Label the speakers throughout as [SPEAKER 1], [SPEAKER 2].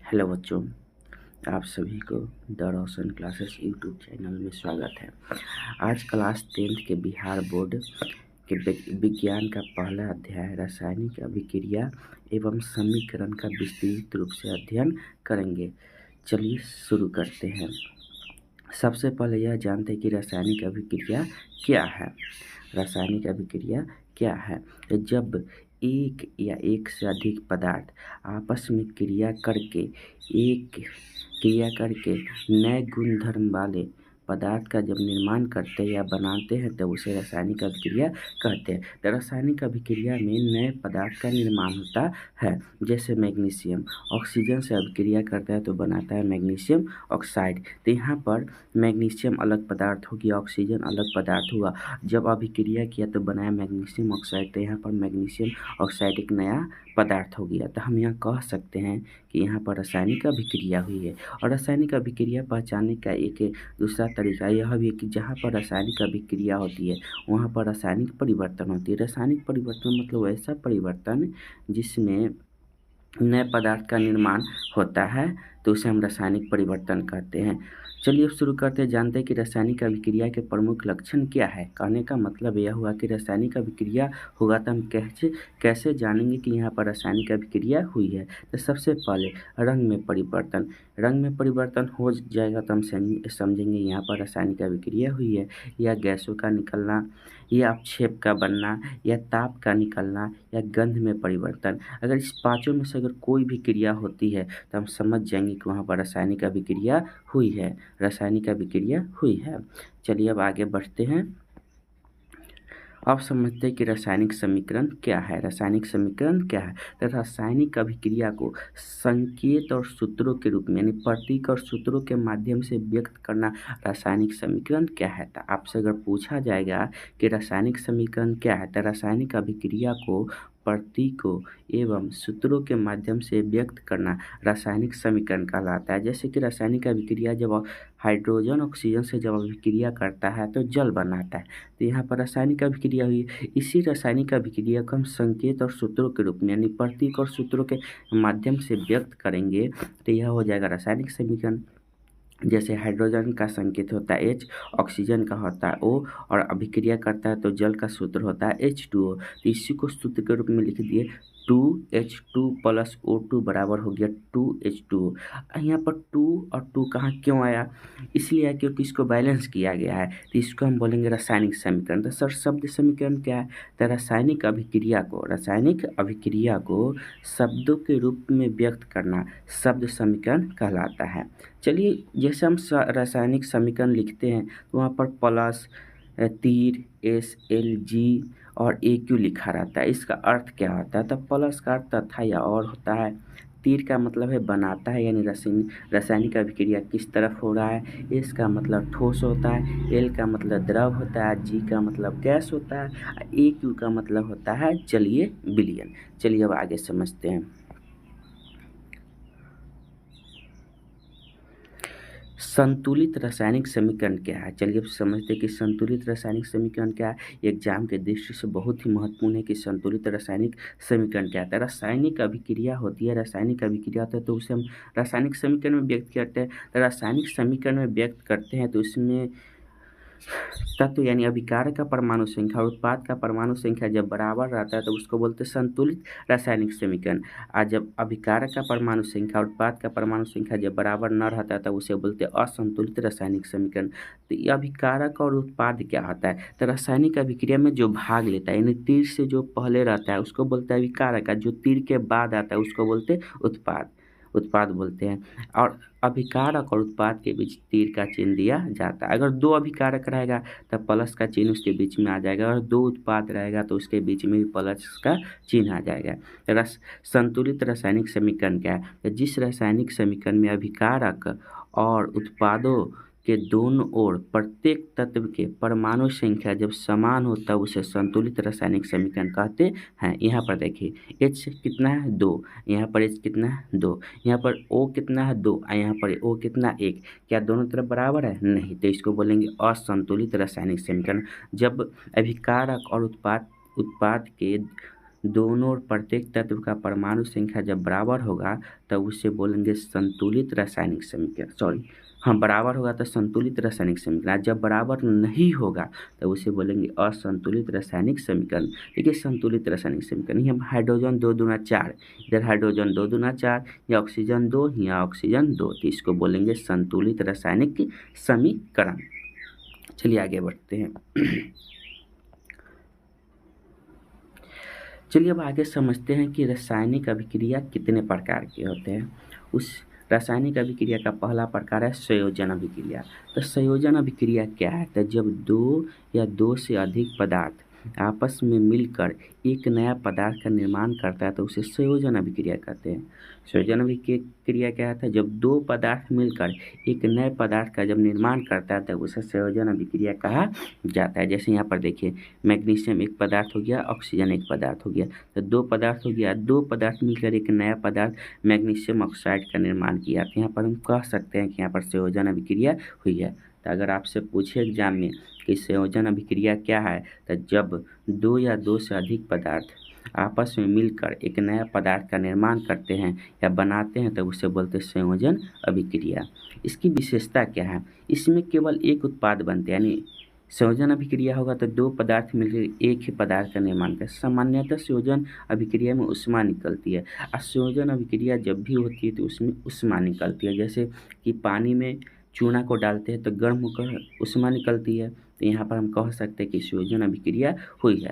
[SPEAKER 1] Hello बच्चों, आप सभी को the Roshan classes YouTube channel में स्वागत है। आज क्लास 10th के बिहार बोर्ड के विज्ञान का पहला अध्याय रासायनिक अभिक्रिया एवं समीकरण का विस्तृत रूप से अध्ययन करेंगे। चलिए शुरू करते हैं। सबसे पहले यह जानते हैं कि रासायनिक अभिक्रिया क्या है। रासायनिक अभिक्रिया क्या है? जब एक या एक से अधिक पदार्थ आपस में क्रिया करके नए गुणधर्म वाले पदार्थ का जब निर्माण करते हैं या बनाते हैं तो उसे रासायनिक अभिक्रिया कहते हैं। तो रासायनिक अभिक्रिया में नए पदार्थ का निर्माण होता है। जैसे मैग्नीशियम ऑक्सीजन से अभिक्रिया करता है तो बनाता है मैग्नीशियम ऑक्साइड। तो यहाँ पर मैग्नीशियम अलग पदार्थ हो गया, ऑक्सीजन अलग पदार्थ हुआ। जब अभिक्रिया किया तो बनाया मैग्नीशियम ऑक्साइड। तो यहाँ पर मैग्नीशियम ऑक्साइड एक नया पदार्थ हो गया। तो हम यहाँ कह सकते हैं कि यहाँ पर रासायनिक अभिक्रिया हुई है। और रासायनिक अभिक्रिया पहचानने का एक दूसरा तरीका यह भी है कि जहाँ पर रासायनिक अभिक्रिया होती है वहाँ पर रासायनिक परिवर्तन होती है। रासायनिक परिवर्तन मतलब ऐसा परिवर्तन जिसमें नए पदार्थ का निर्माण होता है, तो उसे हम रासायनिक परिवर्तन कहते हैं। चलिए अब शुरू करते हैं। जानते हैं कि रासायनिक अभिक्रिया के प्रमुख लक्षण क्या है। कहने का मतलब यह हुआ कि रासायनिक अभिक्रिया होगा तो हम कैसे जानेंगे कि यहाँ पर रासायनिक अभिक्रिया हुई है। तो सबसे पहले रंग में परिवर्तन। रंग में परिवर्तन हो जाएगा तो हम समझेंगे यहाँ पर रासायनिक अभिक्रिया हुई है। या गैसों का निकलना, या अपक्षेप का बनना, या ताप का निकलना, या गंध में परिवर्तन। अगर इस पाँचों में से अगर कोई भी क्रिया होती है तो हम समझ जाएंगे कि वहाँ पर रासायनिक अभिक्रिया हुई है। रासायनिक अभिक्रिया हुई है। चलिए अब आगे बढ़ते हैं। अब समझते हैं कि रासायनिक समीकरण क्या है। रासायनिक समीकरण क्या है? तो रासायनिक अभिक्रिया को संकेत और सूत्रों के रूप में यानी प्रतीक और सूत्रों के माध्यम से व्यक्त करना रासायनिक समीकरण क्या है। तो आपसे अगर पूछा जाएगा कि रासायनिक समीकरण क्या है तो रासायनिक अभिक्रिया को प्रतीकों एवं सूत्रों के माध्यम से व्यक्त करना रासायनिक समीकरण कहलाता है। जैसे कि रासायनिक अभिक्रिया जब हाइड्रोजन ऑक्सीजन से जब अभिक्रिया करता है तो जल बनाता है। तो यहाँ पर रासायनिक अभिक्रिया हुई। इसी रासायनिक अभिक्रिया को हम संकेत और सूत्रों के रूप में यानी प्रतीक और सूत्रों के माध्यम से व्यक्त करेंगे तो यह हो जाएगा रासायनिक समीकरण। जैसे हाइड्रोजन का संकेत होता है H, ऑक्सीजन का होता है O, और अभिक्रिया करता है तो जल का सूत्र होता है H2O। तो इसी को सूत्र के रूप में लिख दिए 2H2 + O2 बराबर हो गया 2H2O। यहाँ पर 2 और 2 कहाँ क्यों आया? इसलिए आया क्योंकि इसको बैलेंस किया गया है। तो इसको हम बोलेंगे रासायनिक समीकरण। तो सर शब्द समीकरण क्या है? तो रासायनिक अभिक्रिया को शब्दों के रूप में व्यक्त करना शब्द समीकरण कहलाता है। चलिए जैसे हम रासायनिक समीकरण लिखते हैं तो वहाँ पर प्लस तीर SLG और AQ लिखा रहता है। इसका अर्थ क्या होता है? तो प्लस का अर्थ तथा या और होता है, तीर का मतलब है बनाता है यानी रासायनिक अभिक्रिया किस तरफ हो रहा है। S का मतलब ठोस होता है, L का मतलब द्रव होता है, G का मतलब गैस होता है, AQ का मतलब होता है जलीय विलयन। चलिए अब आगे समझते हैं। संतुलित रासायनिक समीकरण क्या है? चलिए अब समझते हैं कि संतुलित रासायनिक समीकरण क्या है। एग्जाम के दृष्टि से बहुत ही महत्वपूर्ण है कि संतुलित रासायनिक समीकरण क्या है। रासायनिक अभिक्रिया होती है, रासायनिक अभिक्रिया होता है तो उसे हम रासायनिक समीकरण में व्यक्त करते हैं। तो रासायनिक समीकरण में व्यक्त करते हैं तो इसमें तत्व यानी अभिकारक का परमाणु संख्या और उत्पाद का परमाणु संख्या जब बराबर रहता है तो उसको बोलते हैं संतुलित रासायनिक समीकरण। और जब अभिकारक का परमाणु संख्या और उत्पाद का परमाणु संख्या जब बराबर न रहता है तो उसे बोलते हैं असंतुलित रासायनिक समीकरण। तो ये अभिकारक और उत्पाद क्या होता है? तो रासायनिक अभिक्रिया में जो भाग लेता है यानी तीर से जो पहले रहता है उसको बोलते हैं अभिकारक, जो तीर के बाद आता है उसको बोलते हैं उत्पाद बोलते हैं। और अभिकारक और उत्पाद के बीच तीर का चिन्ह दिया जाता है। अगर दो अभिकारक रहेगा तब प्लस का चिन्ह उसके बीच में आ जाएगा, और दो उत्पाद रहेगा तो उसके बीच में भी प्लस का चिन्ह आ जाएगा। संतुलित रासायनिक समीकरण क्या है? तो जिस रासायनिक समीकरण में अभिकारक और उत्पादों के दोनों ओर प्रत्येक तत्व के परमाणु संख्या जब समान हो तब उसे संतुलित रासायनिक समीकरण कहते हैं। यहाँ पर देखिए H कितना है 2, यहाँ पर H कितना है 2, यहाँ पर O कितना है 2 और यहाँ पर O कितना 1। क्या दोनों तरफ बराबर है? नहीं, तो इसको बोलेंगे असंतुलित रासायनिक समीकरण। जब अभिकारक और उत्पाद के दोनों और प्रत्येक तत्व का परमाणु संख्या जब बराबर होगा तब उसे बोलेंगे संतुलित रासायनिक समीकरण। सॉरी, हाँ, बराबर होगा तो संतुलित रासायनिक समीकरण, जब बराबर नहीं होगा तो उसे बोलेंगे असंतुलित रासायनिक समीकरण। देखिए संतुलित रासायनिक समीकरण, यहाँ हाइड्रोजन 2 दूना 4, इधर हाइड्रोजन 2 दूना 4, या ऑक्सीजन 2, या ऑक्सीजन 2, तो इसको बोलेंगे संतुलित रासायनिक समीकरण। चलिए आगे बढ़ते हैं। चलिए अब आगे समझते हैं कि रासायनिक अभिक्रिया कितने प्रकार के होते हैं। उस रासायनिक अभिक्रिया का पहला प्रकार है संयोजन अभिक्रिया। तो संयोजन अभिक्रिया क्या है? तो जब दो या दो से अधिक पदार्थ आपस में मिलकर एक नया पदार्थ का निर्माण करता है तो उसे संयोजन अभिक्रिया कहते हैं। संयोजन अभिक्रिया क्या है? जब दो पदार्थ मिलकर एक नए पदार्थ का जब निर्माण करता है तब उसे संयोजन अभिक्रिया कहा जाता है। जैसे यहाँ पर देखिए, मैग्नीशियम एक पदार्थ हो गया, ऑक्सीजन एक पदार्थ हो गया, तो दो पदार्थ हो गया, दो पदार्थ मिलकर एक नया पदार्थ मैग्नीशियम ऑक्साइड का निर्माण किया। तो यहाँ पर हम कह सकते हैं कि यहाँ पर संयोजन अभिक्रिया हुई है। तो अगर आपसे पूछे एग्जाम में कि संयोजन अभिक्रिया क्या है, तो जब दो या दो से अधिक पदार्थ आपस में मिलकर एक नया पदार्थ का निर्माण करते हैं या बनाते हैं तो उसे बोलते हैं संयोजन अभिक्रिया। इसकी विशेषता क्या है? इसमें केवल एक उत्पाद बनते हैं, यानी संयोजन अभिक्रिया होगा तो दो पदार्थ मिलकर एक ही पदार्थ का निर्माण करें। सामान्यतः संयोजन अभिक्रिया में ऊष्मा निकलती है, और संयोजन अभिक्रिया जब भी होती है तो उसमें ऊष्मा निकलती है। जैसे कि पानी में चूना को डालते हैं तो गर्म होकर ऊष्मा निकलती है, तो यहाँ पर हम कह सकते हैं कि संयोजन अभिक्रिया हुई है।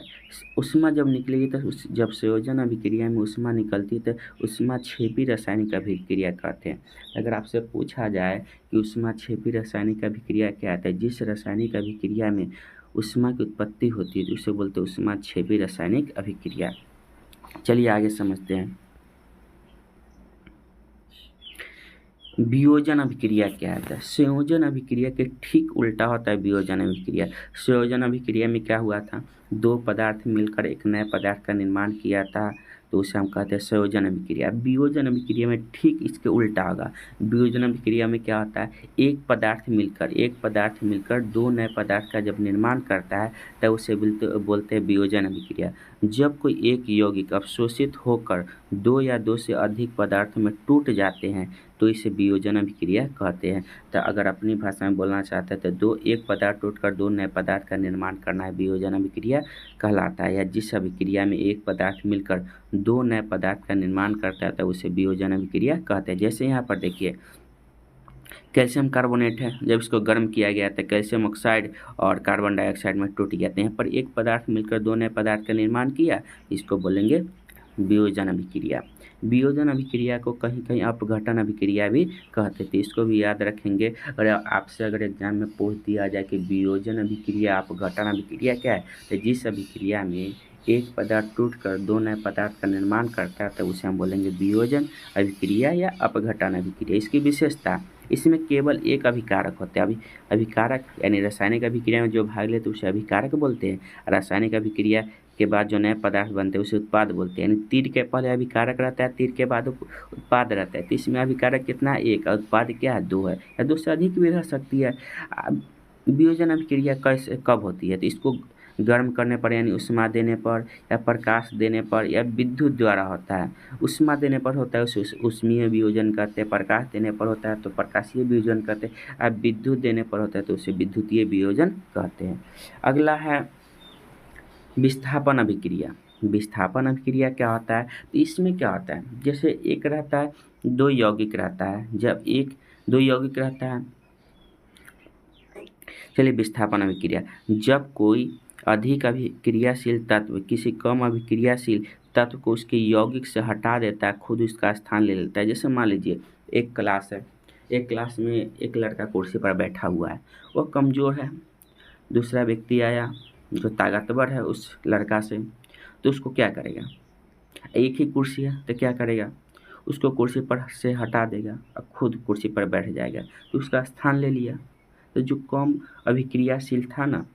[SPEAKER 1] ऊष्मा जब निकलेगी तो जब संयोजन अभिक्रिया में ऊष्मा निकलती है तो ऊष्माक्षेपी रासायनिक अभिक्रिया कहते हैं। अगर आपसे पूछा जाए कि ऊष्माक्षेपी रासायनिक अभिक्रिया क्या है, जिस रासायनिक अभिक्रिया में ऊष्मा की उत्पत्ति होती है तो उसे बोलते हैं ऊष्माक्षेपी रासायनिक अभिक्रिया। चलिए आगे समझते हैं। वियोजन अभिक्रिया क्या है? संयोजन अभिक्रिया के ठीक उल्टा होता है वियोजन अभिक्रिया। संयोजन अभिक्रिया में क्या हुआ था? दो पदार्थ मिलकर एक नए पदार्थ का निर्माण किया था, तो उसे हम कहते हैं संयोजन अभिक्रिया। वियोजन अभिक्रिया में ठीक इसके उल्टा होगा। वियोजन अभिक्रिया में क्या होता है? एक पदार्थ मिलकर दो नए पदार्थ का जब निर्माण करता है तब उसे बोलते हैं वियोजन अभिक्रिया। जब कोई एक यौगिक अवशोषित होकर दो या दो से अधिक पदार्थों में टूट जाते हैं तो इसे वियोजन अभिक्रिया कहते हैं। तो अगर अपनी भाषा में बोलना चाहते हैं तो एक पदार्थ टूटकर दो नए पदार्थ का निर्माण करना है वियोजन अभिक्रिया कहलाता है। या जिस अभिक्रिया में एक पदार्थ मिलकर दो नए पदार्थ का निर्माण करता है तो उसे वियोजन अभिक्रिया कहते हैं। जैसे यहाँ पर देखिए, कैल्शियम कार्बोनेट है, जब इसको गर्म किया गया तो कैल्शियम ऑक्साइड और कार्बन डाइऑक्साइड में टूट गया। तो यहाँ पर एक पदार्थ मिलकर दो नए पदार्थ का निर्माण किया, इसको बोलेंगे वियोजन अभिक्रिया। वियोजन अभिक्रिया को कहीं कहीं अपघटन अभिक्रिया भी कहते थे, इसको भी याद रखेंगे। और आपसे अगर एग्जाम में पूछ दिया जाए कि वियोजन अभिक्रिया अपघटन अभिक्रिया क्या है, तो जिस अभिक्रिया में एक पदार्थ टूटकर दो नए पदार्थ का निर्माण करता है तो उसे हम बोलेंगे वियोजन अभिक्रिया या अपघटन अभिक्रिया। इसकी विशेषता, इसमें केवल एक अभिकारक होता है। अभिकारक यानी रासायनिक अभिक्रिया में जो भाग लेते हैं उसे अभिकारक बोलते हैं। रासायनिक अभिक्रिया के बाद जो नए पदार्थ बनते हैं उसे उत्पाद बोलते हैं। यानी तीर के पहले अभिकारक रहता है, तीर के बाद उत्पाद रहता है। तो इसमें अभिकारक कितना है? एक, और उत्पाद क्या है? दो है, या दो से अधिक भी रह सकती है। वियोजन अभिक्रिया कैसे कब होती है? तो इसको गर्म करने पर यानी ऊष्मा देने पर, या प्रकाश देने पर, या विद्युत द्वारा होता है। ऊष्मा देने पर होता है उसे ऊष्मीय वियोजन कहते हैं, प्रकाश देने पर होता है तो प्रकाशीय वियोजन कहते हैं, और विद्युत देने पर होता है तो उसे विद्युतीय वियोजन कहते हैं। अगला है विस्थापन अभिक्रिया। विस्थापन अभिक्रिया क्या होता है? तो इसमें क्या होता है? जैसे एक रहता है, दो यौगिक रहता है, जब दो यौगिक रहता है। चलिए विस्थापन अभिक्रिया, जब कोई अधिक अभिक्रियाशील तत्व किसी कम अभिक्रियाशील तत्व को उसके यौगिक से हटा देता है, खुद उसका स्थान ले लेता है। जैसे मान लीजिए एक क्लास है, एक क्लास में एक लड़का कुर्सी पर बैठा हुआ है, वह कमज़ोर है। दूसरा व्यक्ति आया जो ताकतवर है उस लड़का से, तो उसको क्या करेगा? एक ही कुर्सी है तो क्या करेगा? उसको कुर्सी पर से हटा देगा और खुद कुर्सी पर बैठ जाएगा, तो उसका स्थान ले लिया। तो जो कम अभिक्रियाशील था ना,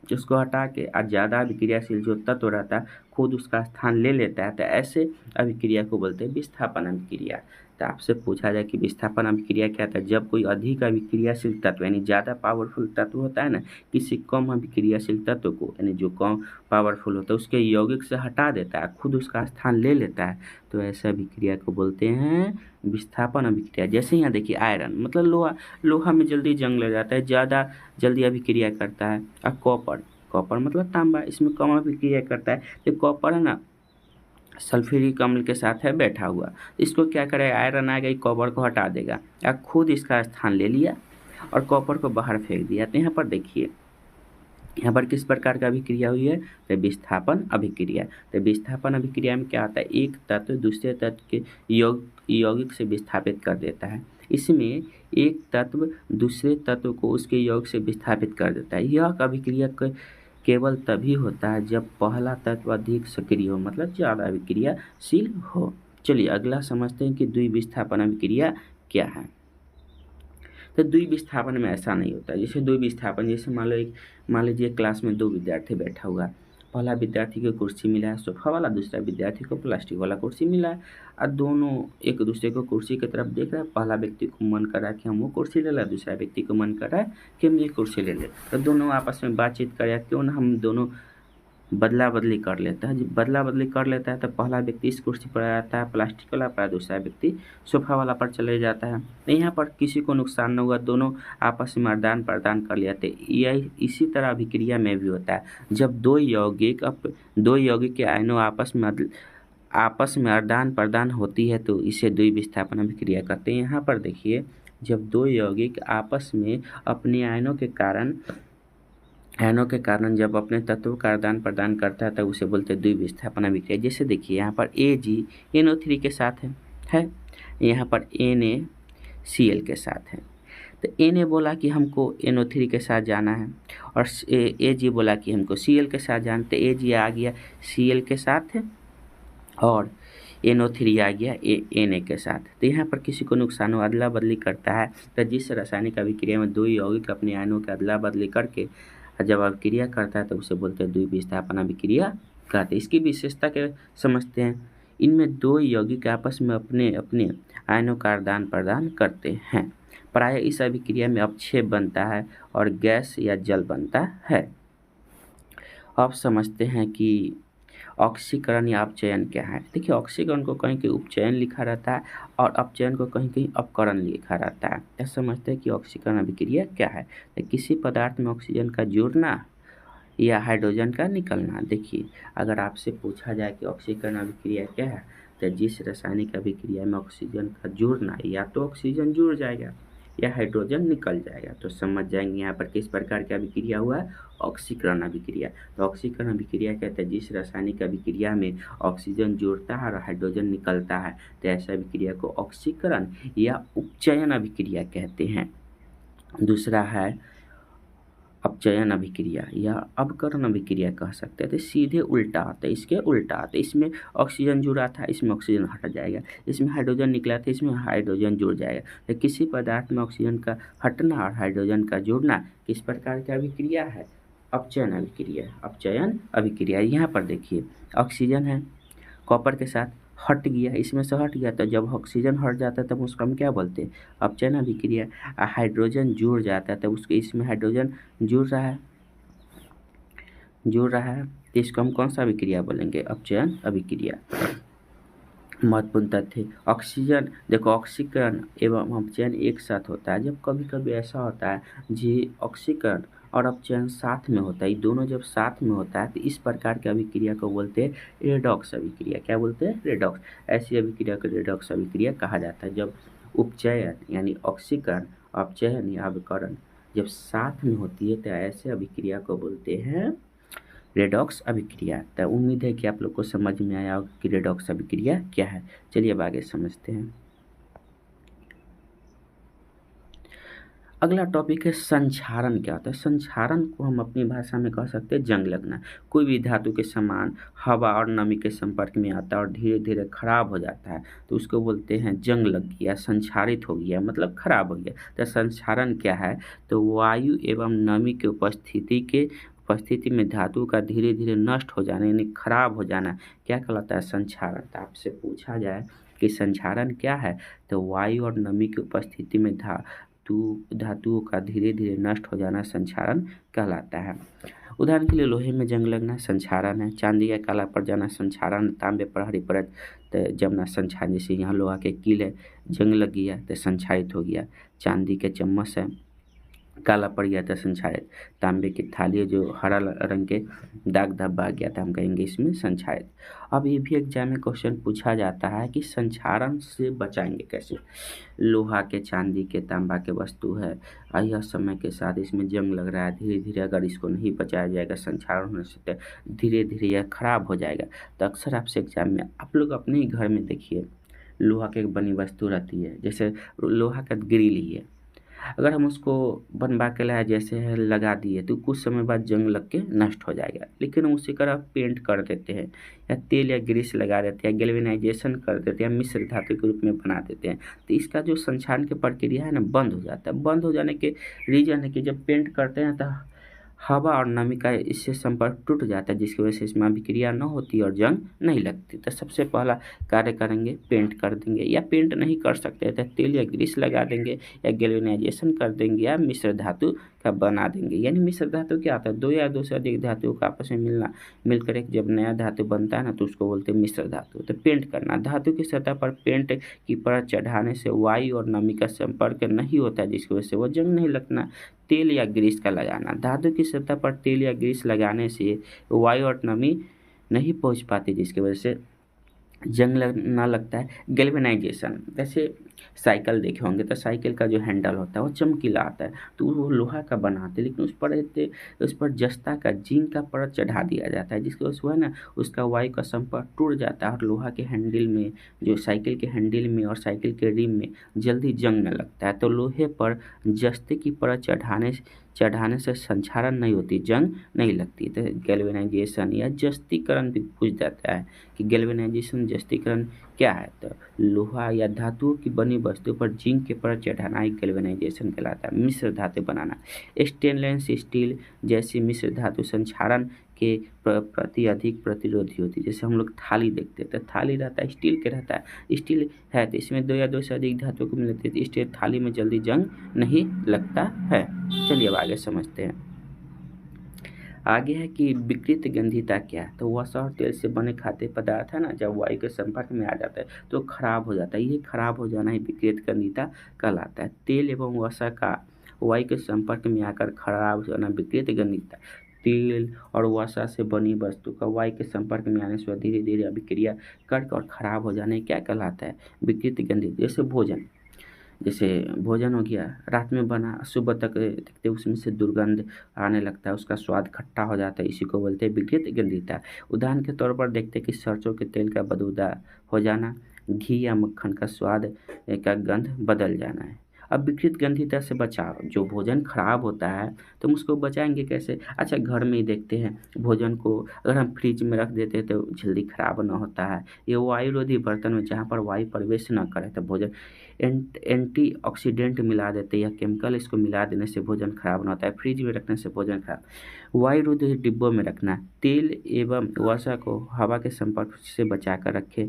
[SPEAKER 1] उसको हटा के और ज़्यादा अभिक्रियाशील जो तत्व रहता है खुद उसका स्थान ले लेता है, तो ऐसे अभिक्रिया को बोलते हैं विस्थापन अभिक्रिया। तो आपसे पूछा जाए कि विस्थापन अभिक्रिया क्या था, जब कोई अधिक अभिक्रियाशील तत्व यानी ज़्यादा पावरफुल तत्व होता है ना, किसी कम अभिक्रियाशील तत्व को यानी जो कम पावरफुल होता है उसके यौगिक से हटा देता है, खुद उसका स्थान ले लेता है, तो ऐसे अभिक्रिया को बोलते हैं विस्थापन अभिक्रिया। जैसे यहाँ देखिए आयरन मतलब लोहा में जल्दी जंग लग जाता है, ज़्यादा जल्दी अभिक्रिया करता है। और कॉपर मतलब तांबा, इसमें कम अभिक्रिया करता है। तो कॉपर है ना सल्फ्यूरिक अम्ल के साथ है बैठा हुआ, इसको क्या करेगा, आयरन आएगा ये कॉपर को हटा देगा या खुद इसका स्थान ले लिया और कॉपर को बाहर फेंक दिया। तो यहाँ पर देखिए यहाँ पर किस प्रकार का अभिक्रिया हुई है, तो विस्थापन अभिक्रिया। तो विस्थापन अभिक्रिया में क्या होता है, एक तत्व दूसरे तत्व के यौगिक से विस्थापित कर देता है। इसमें एक तत्व दूसरे तत्व को उसके यौगिक से विस्थापित कर देता है। यह अभिक्रिया केवल तभी होता है जब पहला तत्व अधिक सक्रिय हो, मतलब ज़्यादा अभिक्रियाशील हो। चलिए अगला समझते हैं कि द्विविस्थापन अभिक्रिया क्या है। तो द्विविस्थापन में ऐसा नहीं होता। जैसे द्विविस्थापन, जैसे मान लीजिए क्लास में 2 विद्यार्थी बैठा हुआ है। पहला विद्यार्थी को कुर्सी मिला है सोफा वाला, दूसरा विद्यार्थी को प्लास्टिक वाला कुर्सी मिला है और दोनों एक दूसरे को कुर्सी की तरफ देख रहा है। पहला व्यक्ति को मन कर रहा है कि हम वो कुर्सी ले लें, दूसरा व्यक्ति को मन कर रहा है कि हम ये कुर्सी ले लें। तो दोनों आपस में बातचीत करें, क्यों ना हम दोनों बदला बदली कर लेता है। जब बदला बदली कर लेता है तो पहला व्यक्ति इस कुर्सी पर आ जाता है प्लास्टिक वाला पर, दूसरा व्यक्ति सोफा वाला पर चले जाता है। तो यहाँ पर किसी को नुकसान न हुआ, दोनों आपस में आदान प्रदान कर लिया। तो यह इसी तरह अभिक्रिया में भी होता है। जब दो यौगिक के आयनों आपस में आदान प्रदान होती है तो इसे द्विविस्थापन अभिक्रिया कहते हैं। यहाँ पर देखिए जब दो यौगिक आपस में अपने आयनों के कारण जब अपने तत्वों का आदान प्रदान करता है तब उसे बोलते हैं द्विविस्थापन अभिक्रिया। जैसे देखिए यहाँ पर AgNO3 के साथ है, यहाँ पर NaCl के साथ है। तो Na बोला कि हमको NO3 के साथ जाना है और Ag बोला कि हमको Cl के साथ जाना। तो Ag आ गया Cl के साथ है और NO3 आ गया Na के साथ। तो यहाँ पर किसी को नुकसान हो, अदला बदली करता है। तो जिस रासायनिक अभिक्रिया में दो यौगिक अपने आयनों की अदला बदली करके जब अभिक्रिया करता है तो उसे बोलते हैं द्विविस्थापन अभिक्रिया कहते हैं। इसकी विशेषता के समझते हैं। इनमें दो यौगिक आपस में अपने अपने आयनों का आदान प्रदान करते हैं। प्रायः इस अभिक्रिया में अपक्षेप बनता है और गैस या जल बनता है। अब समझते हैं कि ऑक्सीकरण या अपचयन क्या है। देखिए ऑक्सीकरण को कहीं कहीं उपचयन लिखा रहता है और अपचयन को कहीं कहीं अपकरण लिखा रहता है। तो समझते हैं कि ऑक्सीकरण अभिक्रिया क्या है। तो किसी पदार्थ में ऑक्सीजन का जुड़ना या हाइड्रोजन का निकलना। देखिए अगर आपसे पूछा जाए कि ऑक्सीकरण अभिक्रिया क्या है, तो जिस रासायनिक अभिक्रिया में ऑक्सीजन का जुड़ना, या तो ऑक्सीजन जुड़ जाएगा या हाइड्रोजन निकल जाएगा। तो समझ जाएंगे यहाँ पर किस प्रकार की अभिक्रिया हुआ है, ऑक्सीकरण अभिक्रिया। तो ऑक्सीकरण अभिक्रिया कहते हैं जिस रासायनिक अभिक्रिया में ऑक्सीजन जुड़ता है और हाइड्रोजन निकलता है, तो ऐसे अभिक्रिया को ऑक्सीकरण या उपचयन अभिक्रिया कहते हैं। दूसरा है अपचयन अभिक्रिया या अपकरण अभिक्रिया कह सकते हैं। तो सीधे उल्टा आता है, इसके उल्टा आता है। इसमें ऑक्सीजन जुड़ा था, इसमें ऑक्सीजन हट जाएगा। इसमें हाइड्रोजन निकला था, इसमें हाइड्रोजन जुड़ जाएगा। तो किसी पदार्थ में ऑक्सीजन का हटना और हाइड्रोजन का जुड़ना किस प्रकार की अभिक्रिया है, अपचयन अभिक्रिया। अपचयन अभिक्रिया यहाँ पर देखिए ऑक्सीजन है कॉपर के साथ हट गया, इसमें से हट गया। तो जब ऑक्सीजन हट जाता है तब उसको हम क्या बोलते हैं, अपचयन अभिक्रिया। हाइड्रोजन जुड़ जाता है तब उसके इसमें हाइड्रोजन जुड़ रहा है तो इसको हम कौन सा अभिक्रिया बोलेंगे, अपचयन अभिक्रिया। महत्वपूर्ण तथ्य ऑक्सीजन, देखो ऑक्सीकरण एवं अपचयन एक साथ होता है। जब कभी कभी ऐसा होता है जी ऑक्सीकरण और अपचयन साथ में होता है, दोनों जब साथ में होता है तो इस प्रकार की अभिक्रिया को बोलते हैं रेडॉक्स अभिक्रिया। क्या बोलते हैं, रेडॉक्स। ऐसी अभिक्रिया को रेडॉक्स अभिक्रिया कहा जाता है। जब उपचयन यानी ऑक्सीकरण, अपचयन या अपकरण जब साथ में होती है तो ऐसे अभिक्रिया को बोलते हैं रेडॉक्स अभिक्रिया। तो उम्मीद है कि आप लोग को समझ में आया होगा कि रेडॉक्स अभिक्रिया क्या है। चलिए अब आगे समझते हैं। अगला टॉपिक है संक्षारण क्या होता है। संक्षारण को हम अपनी भाषा में कह सकते हैं जंग लगना। कोई भी धातु के समान हवा और नमी के संपर्क में आता है और धीरे धीरे खराब हो जाता है तो उसको बोलते हैं जंग लग गया, संक्षारित हो गया, मतलब खराब हो गया। तो संक्षारण क्या है, तो वायु एवं नमी के उपस्थिति में धातु का धीरे धीरे नष्ट हो जाना यानी खराब हो जाना क्या कहलाता है? संक्षारण। तो आपसे पूछा जाए कि संक्षारण क्या है, तो वायु और नमी की उपस्थिति में धातुओं का धीरे धीरे नष्ट हो जाना संक्षारण कहलाता है। उदाहरण के लिए लोहे में जंग लगना संक्षारण है, चांदी का काला पड़ जाना संक्षारण, तांबे पर हरी परत जमना संक्षारण। जैसे यहाँ लोहा के कील है, जंग लग गया तो संक्षारित हो गया। चांदी के चम्मच है, काला पड़ गया था संक्षारित। तांबे की थाली है, जो हरा रंग के दाग धब्बा आ गया था, हम कहेंगे इसमें संक्षारित। अब ये भी एग्जाम में क्वेश्चन पूछा जाता है कि संक्षारण से बचाएंगे कैसे। लोहा के, चांदी के, तांबा के वस्तु है, यह समय के साथ इसमें जंग लग रहा है, धीरे धीरे अगर इसको नहीं बचाया जाएगा संक्षारण होने से धीरे धीरे यह खराब हो जाएगा। तो अक्सर आपसे एग्जाम में आप लोग अपने ही घर में देखिए, लोहा के बनी वस्तु रहती है, जैसे लोहा का ग्रिल ही है, अगर हम उसको बनवा के लाए जैसे है लगा दिए तो कुछ समय बाद जंग लग के नष्ट हो जाएगा। लेकिन हम उसी तरह पेंट कर देते हैं या तेल या ग्रीस लगा देते हैं, गैल्वेनाइजेशन कर देते हैं, मिश्र धातु के रूप में बना देते हैं, तो इसका जो संक्षारण की प्रक्रिया है ना बंद हो जाता है। बंद हो जाने के रीजन है कि जब पेंट करते हैं तो हवा और नमी का इससे संपर्क टूट जाता है, जिसकी वजह से इसमें अभिक्रिया न होती और जंग नहीं लगती। तो सबसे पहला कार्य करेंगे पेंट कर देंगे, या पेंट नहीं कर सकते तो तेल या ग्रीस लगा देंगे या गैल्वेनाइजेशन कर देंगे या मिश्र धातु का बना देंगे। यानी मिश्र धातु क्या होता है? दो या दो से अधिक धातुओं का आपस में मिलकर एक जब नया धातु बनता है ना तो उसको बोलते हैं मिश्र धातु। तो पेंट करना, धातु की सतह पर पेंट की परत चढ़ाने से वायु और नमी का संपर्क नहीं होता है, जिसकी वजह से वो जंग नहीं लगना। तेल या ग्रीस का लगाना, धातु की सतह पर तेल या ग्रीस लगाने से वायु और नमी नहीं पहुंच पाती, जिसकी वजह से जंग ना लगता है। गैल्वेनाइजेशन, जैसे साइकिल देखे होंगे तो साइकिल का जो हैंडल होता है वो चमकीला आता है, तो वो लोहा का बनाते हैं, लेकिन उस पर जस्ता का जिंक का परत चढ़ा दिया जाता है, जिसकी वजह से है ना उसका वायु का संपर्क टूट जाता है और लोहा के हैंडल में, जो साइकिल के हैंडल में और साइकिल के रिम में जल्दी जंग न लगता है। तो लोहे पर जस्ते की परत चढ़ाने से संक्षारण नहीं होती, जंग नहीं लगती। तो गैल्वेनाइजेशन या जस्तीकरण भी पूछ जाता है कि गैल्वेनाइजेशन जस्तीकरण क्या है। तो लोहा या धातुओं की बनी वस्तु पर जिंक के परत चढ़ाना ही गैल्वेनाइजेशन कहलाता है। मिश्र धातु बनाना, स्टेनलेस स्टील जैसी मिश्र धातु संक्षारण के प्रति अधिक प्रतिरोधी होती है। जैसे हम लोग थाली देखते हैं तो थाली रहता है स्टील के रहता है, स्टील है तो इसमें दो या दो से अधिक धातुओं को मिलती है, स्टील थाली में जल्दी जंग नहीं लगता है। चलिए अब आगे समझते हैं। आगे है कि विकृत गंधिता क्या है। तो वसा और तेल से बने खाद्य पदार्थ है ना, जब वायु के संपर्क में आ जाता है तो खराब हो जाता है, ये खराब हो जाना ही विकृत गंधिता कहलाता है। तेल एवं वसा का वायु के संपर्क में आकर खराब हो जाना विकृत गंधिता। तेल और वसा से बनी वस्तु का वायु के संपर्क में आने से धीरे धीरे अभिक्रिया करके और खराब हो जाने क्या कहलाता है? विकृत गंधित। जैसे भोजन हो गया, रात में बना, सुबह तक देखते उसमें से दुर्गंध आने लगता है, उसका स्वाद खट्टा हो जाता है, इसी को बोलते हैं विकृत गंधिता। उदाहरण के तौर पर देखते हैं कि सरसों के तेल का बदबूदार हो जाना, घी या मक्खन का स्वाद का गंध बदल जाना है। अब विकृत गंधिता से बचाव, जो भोजन खराब होता है तो हम उसको बचाएंगे कैसे? अच्छा, घर में ही देखते हैं भोजन को अगर हम फ्रिज में रख देते हैं तो जल्दी खराब ना होता है। ये वायुरोधी बर्तन में जहाँ पर वायु प्रवेश न करे तो भोजन एंटीऑक्सीडेंट मिला देते हैं या केमिकल इसको मिला देने से भोजन खराब ना होता है। फ्रिज में रखने से भोजन खराब। वायुरोधी डिब्बों में रखना, तेल एवं वसा को हवा के संपर्क से बचा कर रखें।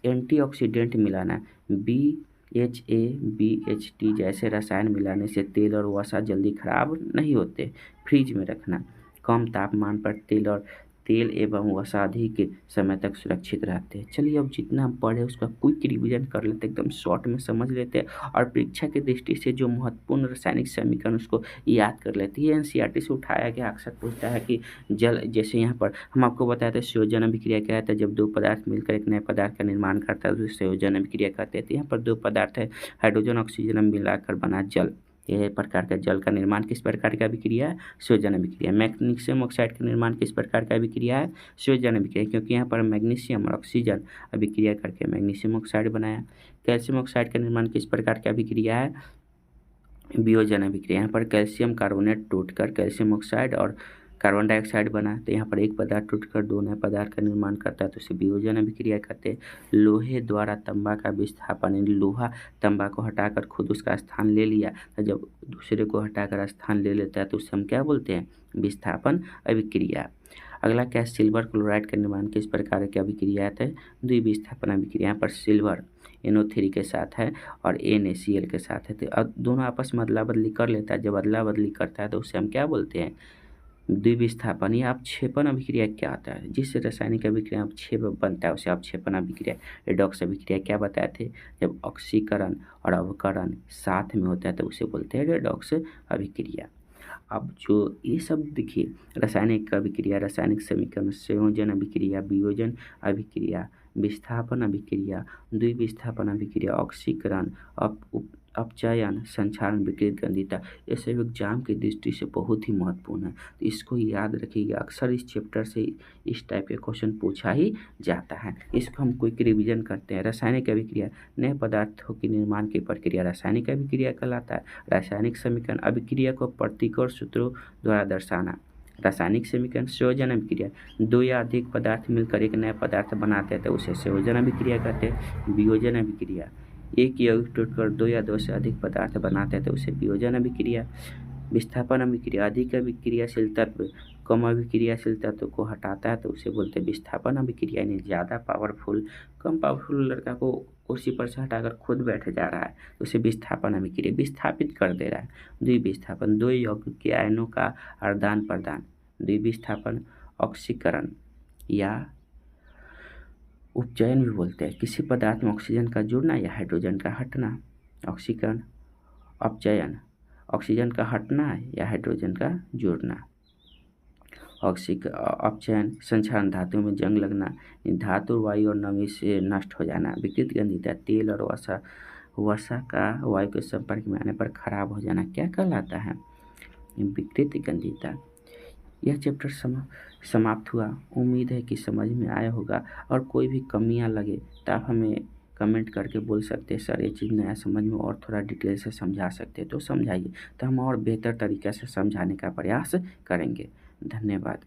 [SPEAKER 1] एंटीऑक्सीडेंट मिलाना, BHA, BHT जैसे रसायन मिलाने से तेल और वसा जल्दी खराब नहीं होते। फ्रिज में रखना, कम तापमान पर तेल एवं वसा अधिक समय तक सुरक्षित रहते हैं। चलिए अब जितना हम पढ़े उसका क्विक रिवीजन कर लेते हैं, एकदम शॉर्ट में समझ लेते हैं और परीक्षा की दृष्टि से जो महत्वपूर्ण रासायनिक समीकरण उसको याद कर लेते हैं। एनसीईआरटी से उठाया गया, अक्सर पूछता है कि जल, जैसे यहाँ पर हम आपको बताया था संयोजन अभिक्रिया क्या है, जब दो पदार्थ मिलकर एक नए पदार्थ का निर्माण करता है तो संयोजन अभिक्रिया कहते हैं। यहाँ पर दो पदार्थ है, हाइड्रोजन ऑक्सीजन मिलाकर बना जल, यह प्रकार का जल का निर्माण किस प्रकार का अभिक्रिया है? संयोजन अभिक्रिया। मैग्नीशियम ऑक्साइड का निर्माण किस प्रकार का अभिक्रिया है? संयोजन अभिक्रिया, क्योंकि यहाँ पर मैग्नीशियम और ऑक्सीजन अभिक्रिया करके मैग्नीशियम ऑक्साइड बनाया। कैल्शियम ऑक्साइड का निर्माण किस प्रकार का अभिक्रिया है? वियोजन अभिक्रिया। यहाँ पर कैल्शियम कार्बोनेट टूटकर कैल्शियम ऑक्साइड और कार्बन डाइऑक्साइड बना तो यहाँ पर एक पदार्थ टूटकर दो नए पदार्थ का निर्माण करता है तो उसे वियोजन अभिक्रिया कहते हैं। लोहे द्वारा तांबा का विस्थापन, यानी लोहा तांबा को हटाकर खुद उसका स्थान ले लिया, तो जब दूसरे को हटाकर स्थान ले लेता है तो उसे हम क्या बोलते हैं? विस्थापन अभिक्रिया। अगला क्या है? सिल्वर क्लोराइड का निर्माण किस प्रकार की अभिक्रिया है? द्विविस्थापन अभिक्रिया। यहाँ पर सिल्वर NO3 के साथ है और NaCl के साथ है, तो अब दोनों आपस में अदला बदली कर लेता है। जब अदला बदली करता है तो उसे हम क्या बोलते हैं? द्विविस्थापन या अपक्षेपण अभिक्रिया क्या होता है? जिस रासायनिक अभिक्रिया अपक्षेप बनता है उसे अपक्षेपण अभिक्रिया। रेडॉक्स अभिक्रिया क्या बताए थे? जब ऑक्सीकरण और अवकरण साथ में होता है तो उसे बोलते हैं रेडॉक्स अभिक्रिया। अब जो ये सब देखिए, रासायनिक अभिक्रिया, रासायनिक समीकरण, संयोजन अभिक्रिया, वियोजन अभिक्रिया, विस्थापन अभिक्रिया, द्विविस्थापन अभिक्रिया, ऑक्सीकरण, अपचयन, संक्षारण, विकृत गंधिता, ये सब एग्जाम की दृष्टि से बहुत ही महत्वपूर्ण है, तो इसको याद रखिएगा। अक्सर इस चैप्टर से इस टाइप के क्वेश्चन पूछा ही जाता है। इसको हम क्विक रिवीजन करते हैं। रासायनिक अभिक्रिया, नए पदार्थों के निर्माण की प्रक्रिया रासायनिक अभिक्रिया कहलाता है। रासायनिक समीकरण, अभिक्रिया को प्रतीक और सूत्रों द्वारा दर्शाना। रासायनिक समीकरण, संयोजन अभिक्रिया, दो या अधिक पदार्थ मिलकर एक नया पदार्थ बनाते हैं तो उसे संयोजन अभिक्रिया कहते हैं। वियोजन अभिक्रिया, एक यौगिक टूटकर दो या दो से अधिक पदार्थ बनाते हैं तो उसे वियोजन अभिक्रिया। विस्थापन अभिक्रिया, अधिक अभिक्रियाशील तत्व कम अभिक्रियाशील तत्व को हटाता है तो उसे बोलते हैं विस्थापन अभिक्रिया। यानी ज़्यादा पावरफुल कम पावरफुल लड़का को कुर्सी पर से हटाकर खुद बैठ जा रहा है तो उसे विस्थापन अभिक्रिया, विस्थापित कर दे रहा है। द्विविस्थापन, दो यौगिक के आयनों का आदान प्रदान। द्विविस्थापन, ऑक्सीकरण या उपचयन भी बोलते हैं, किसी पदार्थ में ऑक्सीजन का जुड़ना या हाइड्रोजन का हटना। ऑक्सीकरण, अपचयन, ऑक्सीजन का हटना या हाइड्रोजन का जुड़ना। अपचयन, संक्षारण, धातु में जंग लगना, धातु वायु और नमी से नष्ट हो जाना। विकृत गंधिता, तेल और वसा का वायु के संपर्क में आने पर खराब हो जाना क्या कहलाता है? विकृत गंधिता। यह चैप्टर समाप्त हुआ। उम्मीद है कि समझ में आया होगा, और कोई भी कमियां लगे तो आप हमें कमेंट करके बोल सकते हैं, सर ये चीज़ नया समझ में और थोड़ा डिटेल से समझा सकते हैं तो समझाइए, तो हम और बेहतर तरीक़े से समझाने का प्रयास करेंगे। धन्यवाद।